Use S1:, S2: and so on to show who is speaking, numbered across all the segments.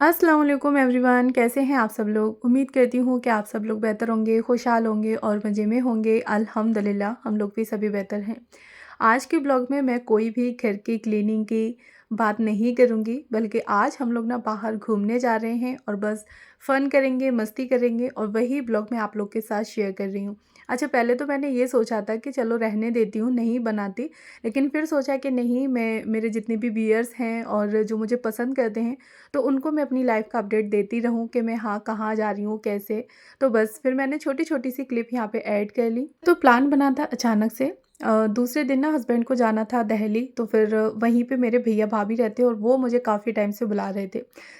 S1: अस्सलाम वालेकुम एवरीवन, कैसे हैं आप सब लोग। उम्मीद करती हूँ कि आप सब लोग बेहतर होंगे, खुशहाल होंगे और मज़े में होंगे। अल्हम्दुलिल्लाह हम लोग भी सभी बेहतर हैं। आज के ब्लॉग में मैं कोई भी घर की क्लीनिंग की बात नहीं करूँगी, बल्कि आज हम लोग ना बाहर घूमने जा रहे हैं और बस फ़न करेंगे, मस्ती करेंगे और वही ब्लॉग मैं आप लोग के साथ शेयर कर रही हूँ। अच्छा, पहले तो मैंने ये सोचा था कि चलो रहने देती हूँ, नहीं बनाती, लेकिन फिर सोचा कि नहीं, मैं मेरे जितने भी व्यूअर्स हैं और जो मुझे पसंद करते हैं, तो उनको मैं अपनी लाइफ़ का अपडेट देती रहूँ कि मैं हाँ, कहाँ जा रही हूँ, कैसे। तो बस फिर मैंने छोटी-छोटी सी क्लिप यहाँ पे ऐड कर ली। तो प्लान बना था अचानक से। दूसरे दिन ना हस्बैंड को जाना था दिल्ली, तो फिर वहीं पे मेरे भैया-भाभी रहते हैं और वो मुझे काफ़ी टाइम से बुला रहे थे।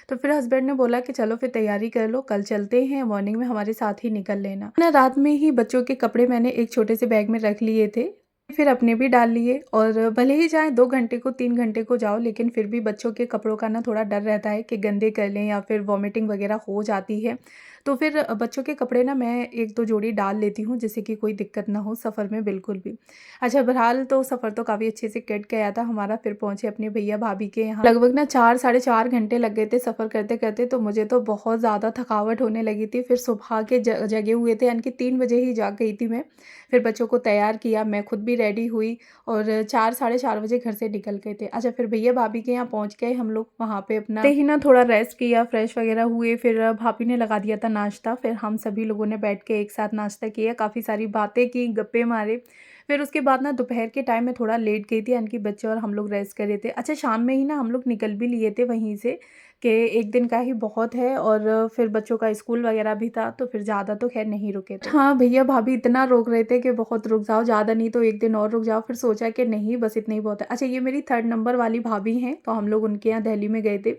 S1: तो फिर हस्बैंड ने बोला कि चलो फिर तैयारी कर लो, कल चलते हैं, मॉर्निंग में हमारे साथ ही निकल लेना। ना रात में ही बच्चों के कपड़े मैंने एक छोटे से बैग में रख लिए थे। फिर अपने भी डाल लिए और भले ही जाएँ 2 घंटे को 3 घंटे को जाओ, लेकिन फिर भी बच्चों के कपड़ों का ना थोड़ा डर रहता है कि गंदे कर लें या फिर वॉमिटिंग वग़ैरह हो जाती है। तो फिर बच्चों के कपड़े ना मैं 1-2 जोड़ी डाल लेती हूँ, जिससे कि कोई दिक्कत ना हो सफ़र में बिल्कुल भी। अच्छा, बहरहाल तो सफ़र तो काफ़ी अच्छे से कट गया था हमारा। फिर पहुँचे अपने भैया-भाभी के यहाँ। लगभग ना 4 साढ़े 4 घंटे लग गए थे सफ़र करते-करते, तो मुझे तो बहुत ज़्यादा थकावट होने लगी थी। फिर सुबह के जगे हुए थे, यानी कि 3 बजे ही जाग गई थी मैं। फिर बच्चों को तैयार किया, मैं खुद भी रेडी हुई और 4 साढ़े 4 बजे घर से निकल गए थे। अच्छा, फिर भैया-भाभी के यहाँ पहुँच गए हम लोग, वहाँ पे अपना ते ही ना थोड़ा रेस्ट किया, फ्रेश वगैरह हुए। फिर भाभी ने लगा दिया था नाश्ता, फिर हम सभी लोगों ने बैठ के एक साथ नाश्ता किया, काफ़ी सारी बातें की, गप्पे मारे। फिर उसके बाद ना दोपहर के टाइम में थोड़ा लेट गई थी, यानी कि बच्चे और हम लोग रेस्ट कर रहे थे। अच्छा, शाम में ही ना हम लोग निकल भी लिए थे वहीं से कि एक दिन का ही बहुत है और फिर बच्चों का स्कूल वगैरह भी था, तो फिर ज़्यादा तो खैर नहीं रुके थे। हाँ, भैया-भाभी इतना रोक रहे थे कि बहुत रुक जाओ, ज़्यादा नहीं तो 1 दिन और रुक जाओ। फिर सोचा कि नहीं, बस इतना ही बहुत है। अच्छा, ये मेरी 3rd नंबर वाली भाभी हैं, तो हम लोग उनके यहाँ दिल्ली में गए थे।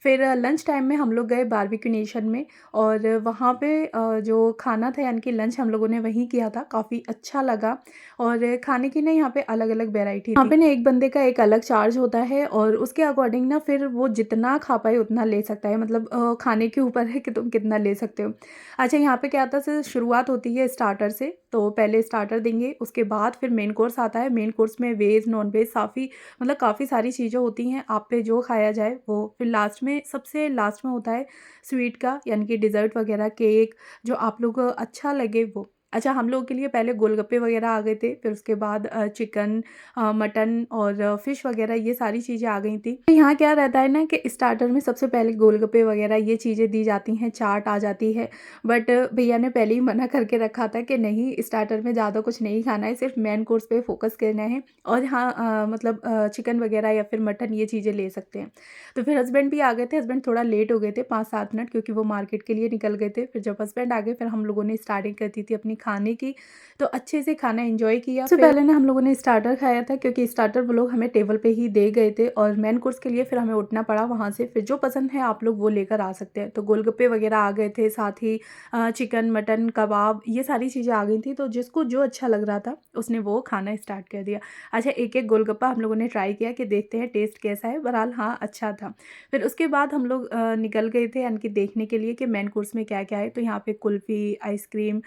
S1: फिर लंच टाइम में हम लोग गए बारबेक्यू नेशन में और वहाँ पे जो खाना था, यानी कि लंच हम लोगों ने वहीं किया था, काफ़ी अच्छा लगा। और खाने की ना यहाँ पे अलग-अलग वैरायटी थी। यहाँ पे ना एक बंदे का एक अलग चार्ज होता है और उसके अकॉर्डिंग ना फिर वो जितना खा पाए उतना ले सकता है, मतलब खाने के ऊपर है कि तुम कितना ले सकते हो। अच्छा, यहाँ पे क्या आता है, शुरुआत होती है स्टार्टर से, तो पहले स्टार्टर देंगे, उसके बाद फिर मेन कोर्स आता है। मेन कोर्स में वेज, नॉन-वेज मतलब काफ़ी सारी चीज़ें होती हैं, आप पे जो खाया जाए वो। फिर लास्ट में, सबसे लास्ट में होता है स्वीट का, यानी कि डिज़र्ट वगैरह, केक, जो आप लोग को अच्छा लगे वो। अच्छा, हम लोगों के लिए पहले गोलगप्पे वगैरह आ गए थे, फिर उसके बाद चिकन, मटन और फ़िश वगैरह, ये सारी चीज़ें आ गई थी। तो यहाँ क्या रहता है ना कि स्टार्टर में सबसे पहले गोलगप्पे वगैरह ये चीज़ें दी जाती हैं, चाट आ जाती है। बट भैया ने पहले ही मना करके रखा था कि नहीं, स्टार्टर में ज़्यादा कुछ नहीं खाना है, सिर्फ मेन कोर्स पे फ़ोकस करना है। और हाँ, मतलब चिकन वगैरह या फिर मटन, ये चीज़ें ले सकते हैं। तो फिर हस्बैंड भी आ गए थे। हस्बैंड थोड़ा लेट हो गए थे 5-7 मिनट, क्योंकि वो मार्केट के लिए निकल गए थे। फिर जब हस्बैंड आ गए, फिर हम लोगों ने स्टार्टिंग कर दी थी अपनी खाने की, तो अच्छे से खाना एंजॉय किया। सबसे पहले ना हम लोगों ने स्टार्टर खाया था, क्योंकि स्टार्टर वो लोग हमें टेबल पे ही दे गए थे और मेन कोर्स के लिए फिर हमें उठना पड़ा वहाँ से। फिर जो पसंद है आप लोग वो लेकर आ सकते हैं। तो गोलगप्पे वगैरह आ गए थे, साथ ही चिकन, मटन, कबाब, ये सारी चीज़ें आ गई थी। तो जिसको जो अच्छा लग रहा था उसने वो खाना स्टार्ट कर दिया। अच्छा, एक-एक गोलगप्पा हम लोगों ने ट्राई किया कि देखते हैं टेस्ट कैसा है। बहरहाल हाँ, अच्छा था। फिर उसके बाद हम लोग निकल गए थे, यानी कि देखने के लिए कि मेन कोर्स में क्या-क्या है। तो यहाँ पे कुल्फ़ी, आइसक्रीम,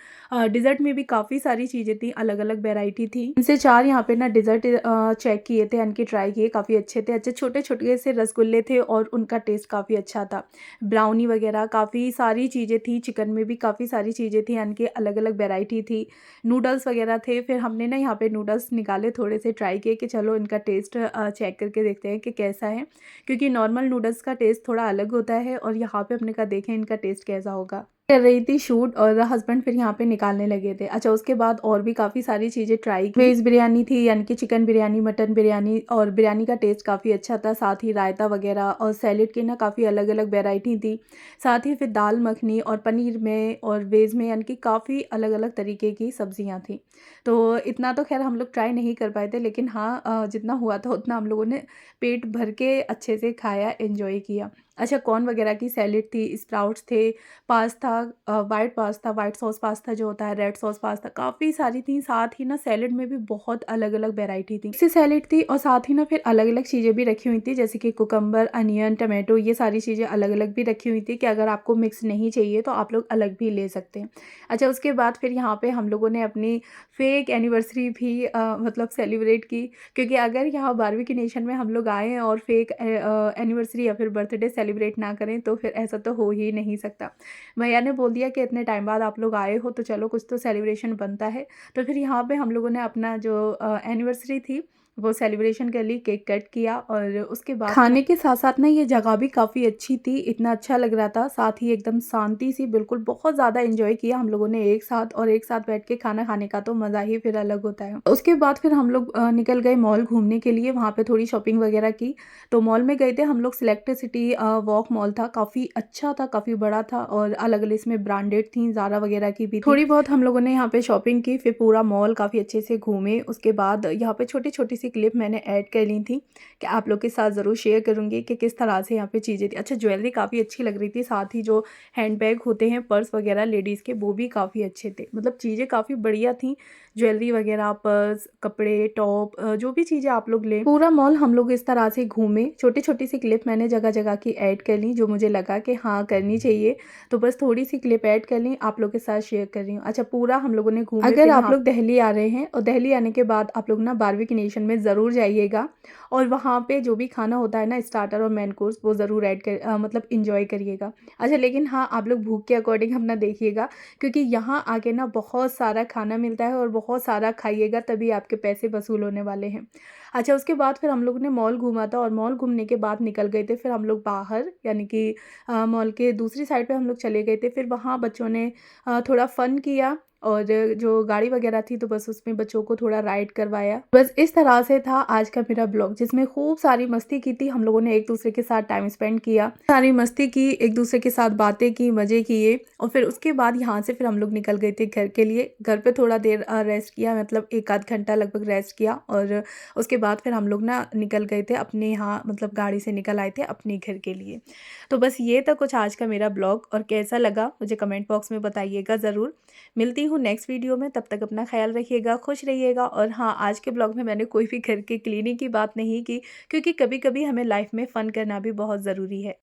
S1: डिज़र्ट में भी काफ़ी सारी चीज़ें थी, अलग-अलग वैरायटी थी। 3 से 4 यहाँ पे ना डिज़र्ट चेक किए थे, यानी कि ट्राई किए, काफ़ी अच्छे थे। अच्छे छोटे-छोटे से रसगुल्ले थे और उनका टेस्ट काफ़ी अच्छा था। ब्राउनी वगैरह काफ़ी सारी चीज़ें थी, चिकन में भी काफ़ी सारी चीज़ें थी, यानी कि अलग-अलग वैरायटी थी। नूडल्स वगैरह थे, फिर हमने ना यहाँ पे नूडल्स निकाले, थोड़े से ट्राई किए कि चलो इनका टेस्ट चेक करके देखते हैं कि कैसा है। क्योंकि नॉर्मल नूडल्स का टेस्ट थोड़ा अलग होता है और यहाँ पे हमने कहा देखें इनका टेस्ट कैसा होगा। कर रही थी शूट और हस्बैंड फिर यहाँ पे निकालने लगे थे। अच्छा, उसके बाद और भी काफ़ी सारी चीज़ें ट्राई की। वेज बिरयानी थी, यानी कि चिकन बिरयानी, मटन बिरयानी, और बिरयानी का टेस्ट काफ़ी अच्छा था। साथ ही रायता वगैरह और सैलेड की ना काफ़ी अलग-अलग वैरायटी थी। साथ ही फिर दाल मखनी और पनीर में और वेज में, यानी कि काफ़ी अलग-अलग तरीके की सब्जियाँ थी। तो इतना तो ख़ैर हम लोग ट्राई नहीं कर पाए थे, लेकिन हाँ, जितना हुआ था उतना हम लोगों ने पेट भर के अच्छे से खाया, एन्जॉय किया। अच्छा, कॉर्न वगैरह की सैलेड थी, स्प्राउट्स थे, पास्ता, व्हाइट सॉस पास्ता जो होता है, रेड सॉस पास्ता, काफ़ी सारी थी। साथ ही ना सैलेड में भी बहुत अलग-अलग वैरायटी थी। इससे सैलेड थी और साथ ही ना फिर अलग-अलग चीज़ें भी रखी हुई थी, जैसे कि कुकम्बर, अनियन, टमाटो, ये सारी चीज़ें अलग-अलग भी रखी हुई थी कि अगर आपको मिक्स नहीं चाहिए तो आप लोग अलग भी ले सकते हैं। अच्छा, उसके बाद फिर यहाँ पे हम लोगों ने अपनी फेक एनिवर्सरी भी मतलब सेलिब्रेट की, क्योंकि अगर यहाँ बारबेक्यू नेशन में हम लोग आए हैं और फेक एनिवर्सरी या फिर बर्थडे सेलिब्रेट ना करें तो फिर ऐसा तो हो ही नहीं सकता। भैया ने बोल दिया कि इतने टाइम बाद आप लोग आए हो तो चलो कुछ तो सेलिब्रेशन बनता है। तो फिर यहाँ पे हम लोगों ने अपना जो एनिवर्सरी थी वो सेलिब्रेशन कर ली, केक कट किया और उसके बाद खाने के साथ-साथ ना ये जगह भी काफ़ी अच्छी थी, इतना अच्छा लग रहा था, साथ ही एकदम शांति सी बिल्कुल बहुत ज़्यादा एन्जॉय किया हम लोगों ने एक साथ, और एक साथ बैठ के खाना खाने का तो मज़ा ही फिर अलग होता है। उसके बाद फिर हम लोग निकल गए मॉल घूमने के लिए, वहाँ पे थोड़ी शॉपिंग वगैरह की। तो मॉल में गए थे हम लोग, सिलेक्ट सिटी वॉक मॉल था, काफ़ी अच्छा था, काफ़ी बड़ा था और अलग-अलग इसमें ब्रांडेड थी, ज़ारा वगैरह की भी थी। थोड़ी बहुत हम लोगों ने यहाँ पे शॉपिंग की, फिर पूरा मॉल काफ़ी अच्छे से घूमे। उसके बाद यहाँ पे छोटी-छोटी सी क्लिप मैंने ऐड कर ली थी कि आप लोग के साथ ज़रूर शेयर करूँगी कि किस तरह से यहाँ पे चीज़ें थी। अच्छा, ज्वेलरी काफ़ी अच्छी लग रही थी, साथ ही जो हैंडबैग होते हैं, पर्स वगैरह लेडीज़ के, वो भी काफ़ी अच्छे थे। मतलब चीज़ें काफ़ी बढ़िया थी, ज्वेलरी वगैरह, पर्स, कपड़े, टॉप, जो भी चीज़ें आप लोग लें। पूरा मॉल हम लोग इस तरह से घूमे। छोटी-छोटी सी क्लिप मैंने जगह-जगह की ऐड कर ली, जो मुझे लगा कि हाँ, करनी चाहिए। तो बस थोड़ी-सी क्लिप ऐड कर ली, आप लोग के साथ शेयर कर रही हूँ। अच्छा, पूरा हम लोगों ने घूमे। अगर आप लोग दिल्ली आ रहे हैं और दिल्ली आने के बाद आप लोग ना बारबेक्यू नेशन में ज़रूर जाइएगा और वहाँ पे जो भी खाना होता है ना, स्टार्टर और मेन कोर्स, वो ज़रूर ऐड कर मतलब एन्जॉय करिएगा। अच्छा, लेकिन हाँ, आप लोग भूख के अकॉर्डिंग अपना देखिएगा, क्योंकि यहाँ आके ना बहुत सारा खाना मिलता है और बहुत सारा खाइएगा, तभी आपके पैसे वसूल होने वाले हैं। अच्छा, उसके बाद फिर हम लोग ने मॉल घूमा था और मॉल घूमने के बाद निकल गए थे फिर हम लोग बाहर, यानी कि मॉल के दूसरी साइड पे हम लोग चले गए थे। फिर वहाँ बच्चों ने थोड़ा फ़न किया और जो गाड़ी वगैरह थी तो बस उसमें बच्चों को थोड़ा राइड करवाया। बस इस तरह से था आज का मेरा ब्लॉग, जिसमें खूब सारी मस्ती की थी। हम लोगों ने एक दूसरे के साथ टाइम स्पेंड किया, सारी मस्ती की, एक दूसरे के साथ बातें की, मज़े किए और फिर उसके बाद यहाँ से फिर हम लोग निकल गए थे घर के लिए। घर पे थोड़ा देर रेस्ट किया, मतलब 1 आध घंटा लगभग रेस्ट किया और उसके बाद फिर हम लोग ना निकल गए थे अपने यहाँ, मतलब गाड़ी से निकल आए थे अपने घर के लिए। तो बस ये था कुछ आज का मेरा ब्लॉग, और कैसा लगा मुझे कमेंट बॉक्स में बताइएगा ज़रूर। मिलती हूँ नेक्स्ट वीडियो में, तब तक अपना ख्याल रखिएगा, खुश रहिएगा। और हाँ, आज के ब्लॉग में मैंने कोई भी घर के क्लीनिंग की बात नहीं की, क्योंकि कभी-कभी हमें लाइफ में फ़न करना भी बहुत ज़रूरी है।